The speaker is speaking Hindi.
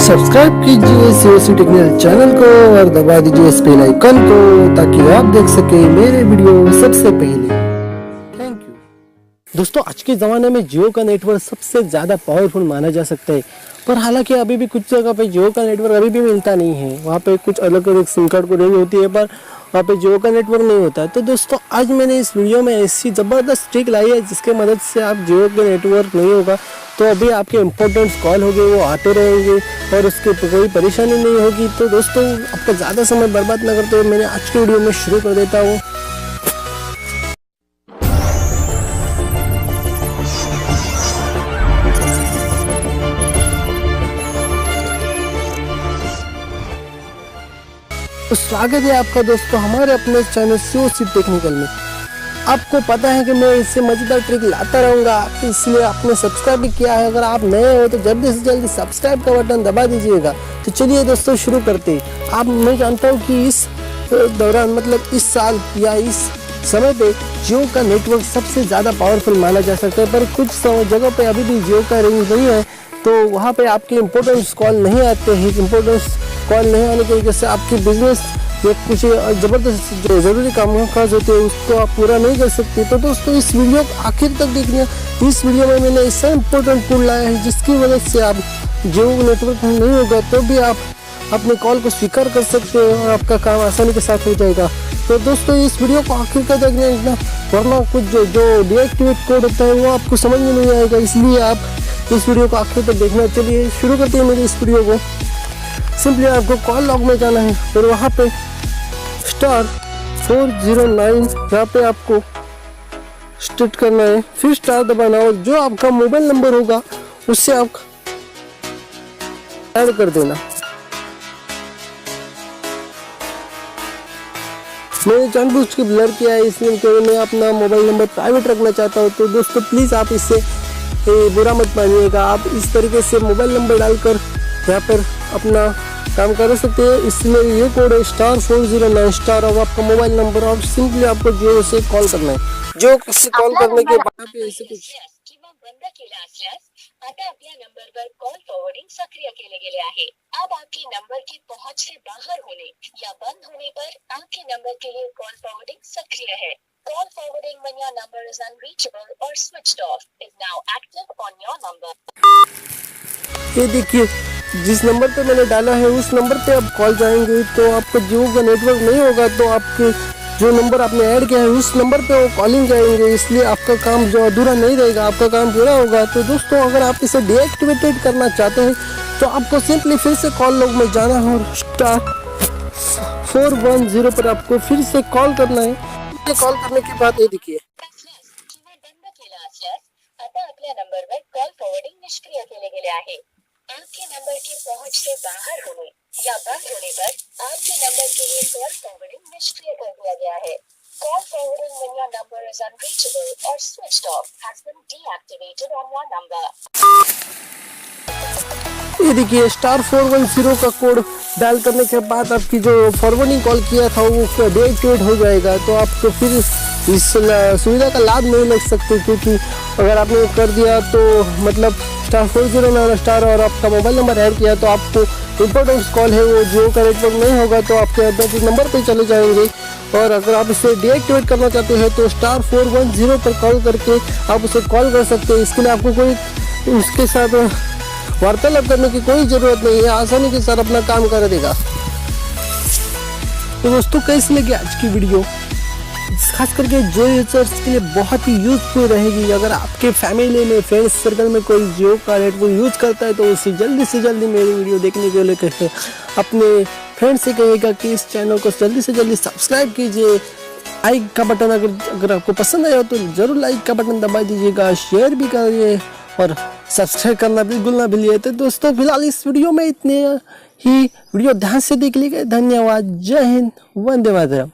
सब्सक्राइब कीजिए COC टेक्निकल चैनल को और दबा दीजिए इस बेल आइकन को ताकि आप देख सके मेरे वीडियो सबसे पहले। Thank you. दोस्तों, आज के ज़माने में जियो का नेटवर्क सबसे ज़्यादा पावरफुल माना जा सकता है, पर हालांकि अभी भी कुछ जगह पे जियो का नेटवर्क अभी भी मिलता नहीं है। वहाँ पे कुछ अलग अलग सिम कार्ड को रेंज होती है, पर वहाँ पे जियो का नेटवर्क नहीं होता है। तो दोस्तों, आज मैंने इस वीडियो में ऐसी ज़बरदस्त ट्रिक लाई है जिसके मदद से आप जियो का नेटवर्क नहीं होगा तो अभी आपके इंपॉर्टेंट कॉल होंगे वो आते रहेंगे और उसके कोई परेशानी नहीं होगी। तो दोस्तों, आपका ज़्यादा समय बर्बाद न करते हुए मैंने आज की वीडियो में शुरू कर देता हूँ। तो स्वागत है आपका दोस्तों हमारे अपने चैनल COC टेक्निकल में। आपको पता है कि मैं इससे मज़ेदार ट्रिक लाता रहूँगा, इसलिए आपने सब्सक्राइब भी किया है। अगर आप नए हो तो जल्दी से जल्दी सब्सक्राइब का बटन दबा दीजिएगा। तो चलिए दोस्तों शुरू करते हैं। मैं जानता हूँ कि इस दौरान मतलब इस साल या इस समय पे जियो का नेटवर्क सबसे ज़्यादा पावरफुल माना जा सकता है, पर कुछ जगह पे अभी भी जियो का रेंज नहीं है, तो वहाँ पे आपके इम्पोर्टेंस कॉल नहीं आते हैं। इम्पोर्टेंस कॉल नहीं आने की वजह से आपकी बिजनेस या कुछ ज़बरदस्त जो ज़रूरी काम काज होते हैं उसको आप पूरा नहीं कर सकते। तो दोस्तों, इस वीडियो को आखिर तक देखना। इस वीडियो में मैंने ऐसा इम्पोर्टेंट टूल लाया है जिसकी वजह से आप जियो नेटवर्क नहीं होगा तो भी आप अपने कॉल को स्वीकार कर सकते हो और आपका काम आसानी के साथ हो जाएगा। तो दोस्तों, इस वीडियो को आखिर तक देखना, वरना कुछ जो डीएक्टिवेट कोड होता है वो आपको समझ में नहीं आएगा, इसलिए आप इस वीडियो को आखिर तक देखना। चलिए शुरू करते हैं मेरी इस वीडियो को। सिंपली आपको कॉल लॉग में जाना है और वहाँ पे *409 यहाँ पे आपको स्टार्ट करना है, फिर स्टार दबाना और जो आपका मोबाइल नंबर होगा उससे आप ऐड कर देना। मैंने जानबूझ के ब्लर किया है इसलिए क्योंकि मैं अपना मोबाइल नंबर प्राइवेट रखना चाहता हूँ। तो दोस्तों, प्लीज़ आप इससे बुरा मत मानिएगा। आप इस तरीके से मोबाइल नंबर डालकर यहाँ पर अपना काम कर सकते हैं। इसमें ये कोड है *409* और आपका मोबाइल नंबर और सिंपली आपको जियो से कॉल करना है। जो किसी कॉल करने के बाद पे ऐसे कुछ बंद केला असल्यास आता आपल्या नंबरवर कॉल फॉरवर्डिंग सक्रिय केले गेले आहे। अब आपके नंबर की पहुंच से बाहर होने या बंद होने पर आपके नंबर के लिए कॉल फॉरवर्डिंग सक्रिय है। Call forwarding when your number is unreachable or switched off is now active on your number। ये देखिए, जिस नंबर पे मैंने डाला है उस नंबर पे आप कॉल जाएंगे तो आपका जियो का नेटवर्क नहीं होगा, तो आपके जो नंबर आपने ऐड किया है उस नंबर पे वो कॉलिंग जाएंगे, इसलिए आपका काम जो अधूरा नहीं रहेगा, आपका काम पूरा होगा। तो दोस्तों, अगर आप इसे डीएक्टिवेटेड करना चाहते हैं तो आपको सिंपली फिर से कॉल लॉग में जाना है और *410 पर आपको फिर से कॉल करना है। ये कॉल करने के बाद ये देखिए आता आपल्या नंबरवर कॉल फॉरवर्डिंग निष्क्रिय केले गेले आहे। आपके नंबर की पहुंच से बाहर होने या बंद होने पर आपके नंबर के लिए कॉल फॉरवर्डिंग निष्क्रिय कर दिया गया है। Call forwarding when your number is unreachable or switched off has been deactivated on your number। ये देखिए, *410 का कोड डायल करने के बाद आपकी जो फॉरवर्डिंग कॉल किया था वो डीएक्टिवेट हो जाएगा। तो आपको फिर इस सुविधा का लाभ नहीं लग सकते, क्योंकि अगर आपने कर दिया तो मतलब *409* और आपका मोबाइल नंबर ऐड किया तो आपको इम्पोर्टेंस कॉल है वो जियो का नेटवर्क नहीं होगा, तो आपके अदर नंबर पे चले जाएंगे। और अगर आप इसे डीएक्टिवेट करना चाहते हैं तो *410 पर कॉल करके आप उसे कॉल कर सकते हैं। इसके लिए आपको कोई उसके साथ वार्तालाप करने की कोई ज़रूरत नहीं है, आसानी के साथ अपना काम कर देगा। तो दोस्तों, कैसी लगी आज की वीडियो? खास करके जियो यूजर्स के लिए बहुत ही यूजफुल रहेगी। अगर आपके फैमिली में, फ्रेंड्स सर्कल में कोई जियो का नेटवर्क यूज करता है तो उसे जल्दी से जल्दी मेरी वीडियो देखने के लिए कहें, अपने फ्रेंड्स से कहेगा कि इस चैनल को जल्दी से जल्दी सब्सक्राइब कीजिए। लाइक का बटन अगर आपको पसंद आया तो ज़रूर लाइक का बटन दबा दीजिएगा, शेयर भी करिए और सब्सक्राइब करना बिल्कुल ना भूलिए। तो दोस्तों, फिलहाल इस वीडियो में इतने ही। वीडियो ध्यान से देख लीजिए। धन्यवाद। जय हिंद, वंदे मातरम।